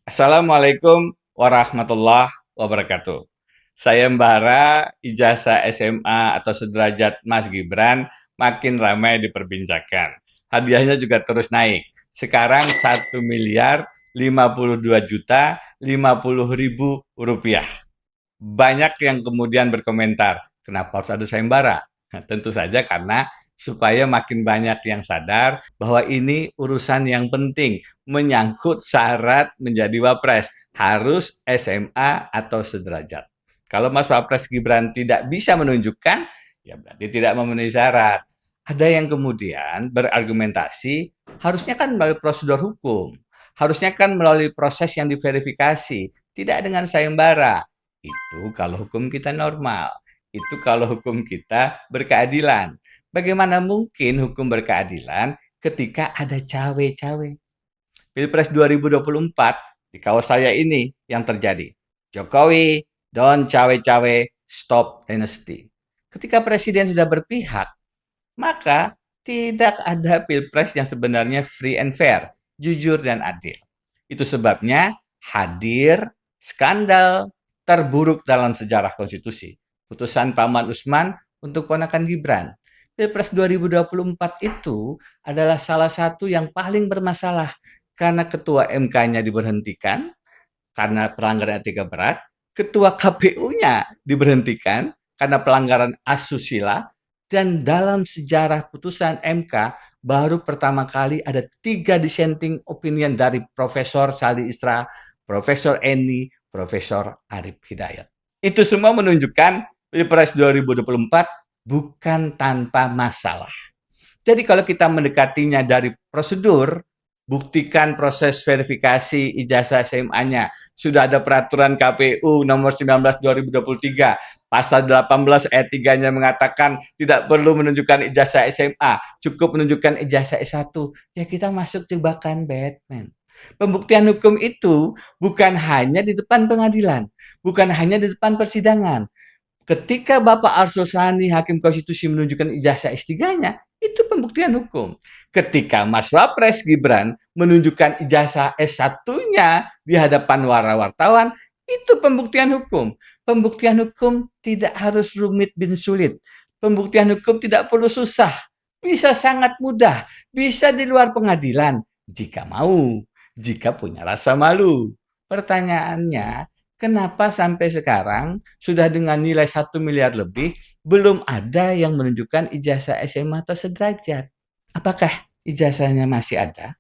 Assalamualaikum warahmatullahi wabarakatuh. Saya Mbara, ijazah SMA atau sederajat Mas Gibran makin ramai diperbincangkan. Hadiahnya juga terus naik. Sekarang 1.052.050.050 rupiah. Banyak yang kemudian berkomentar, kenapa harus ada sayembara? Nah, tentu saja karena supaya makin banyak yang sadar bahwa ini urusan yang penting, menyangkut syarat menjadi wapres, harus SMA atau sederajat. Kalau Mas Wapres Gibran tidak bisa menunjukkan, ya berarti tidak memenuhi syarat. Ada yang kemudian berargumentasi, harusnya kan melalui prosedur hukum, harusnya kan melalui proses yang diverifikasi, tidak dengan sayembara. Itu kalau hukum kita normal. Itu kalau hukum kita berkeadilan. Bagaimana mungkin hukum berkeadilan ketika ada cawe-cawe? Pilpres 2024 di kaos saya ini yang terjadi. Jokowi, don't cawe-cawe, stop dynasty. Ketika presiden sudah berpihak, maka tidak ada pilpres yang sebenarnya free and fair, jujur dan adil. Itu sebabnya hadir skandal terburuk dalam sejarah konstitusi. Putusan Paman Usman untuk ponakan Gibran. Pilpres 2024 itu adalah salah satu yang paling bermasalah karena ketua MK-nya diberhentikan karena pelanggaran etika berat, ketua KPU-nya diberhentikan karena pelanggaran asusila, dan dalam sejarah putusan MK baru pertama kali ada 3 dissenting opinion dari Profesor Saldi Isra, Profesor Eni, Profesor Arif Hidayat. Itu semua menunjukkan Pilpres 2024 bukan tanpa masalah. Jadi kalau kita mendekatinya dari prosedur, buktikan proses verifikasi ijazah SMA-nya. Sudah ada peraturan KPU nomor 19 2023, pasal 18 ayat 3-nya mengatakan tidak perlu menunjukkan ijazah SMA, cukup menunjukkan ijazah S1. Ya kita masuk jebakan Batman. Pembuktian hukum itu bukan hanya di depan pengadilan, bukan hanya di depan persidangan. Ketika Bapak Arsul Sani, Hakim Konstitusi menunjukkan ijazah S3-nya, itu pembuktian hukum. Ketika Mas Wapres Gibran menunjukkan ijazah S1-nya di hadapan wartawan, itu pembuktian hukum. Pembuktian hukum tidak harus rumit bin sulit. Pembuktian hukum tidak perlu susah. Bisa sangat mudah. Bisa di luar pengadilan. Jika mau. Jika punya rasa malu. Pertanyaannya, kenapa sampai sekarang sudah dengan nilai 1 miliar lebih belum ada yang menunjukkan ijazah SMA atau sederajat? Apakah ijazahnya masih ada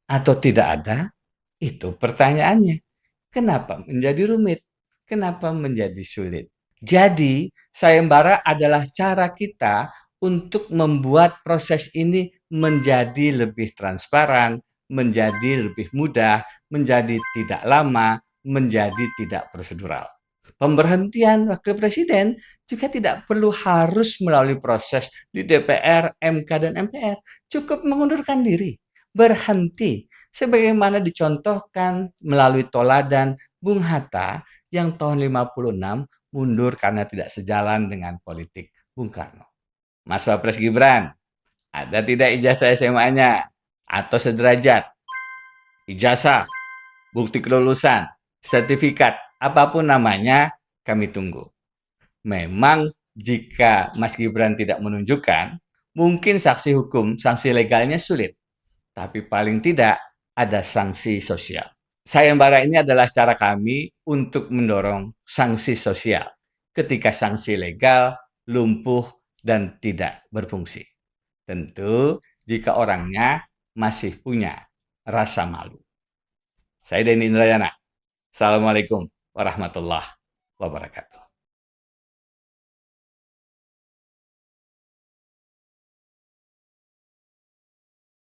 atau tidak ada? Itu pertanyaannya. Kenapa menjadi rumit? Kenapa menjadi sulit? Jadi, sayembara adalah cara kita untuk membuat proses ini menjadi lebih transparan, menjadi lebih mudah, menjadi tidak lama, menjadi tidak prosedural. Pemberhentian wakil presiden juga tidak perlu harus melalui proses di DPR, MK, dan MPR. Cukup mengundurkan diri, berhenti, sebagaimana dicontohkan melalui toladan Bung Hatta yang tahun 56 mundur karena tidak sejalan dengan politik Bung Karno. Mas Wapres Gibran, ada tidak ijazah SMA-nya atau sederajat? Ijazah, bukti kelulusan, sertifikat, apapun namanya, kami tunggu. Memang jika Mas Gibran tidak menunjukkan, mungkin sanksi hukum, sanksi legalnya sulit. Tapi paling tidak ada sanksi sosial. Sayembara ini adalah cara kami untuk mendorong sanksi sosial ketika sanksi legal lumpuh dan tidak berfungsi. Tentu jika orangnya masih punya rasa malu. Saya Denny Indrayana. Assalamualaikum warahmatullahi wabarakatuh.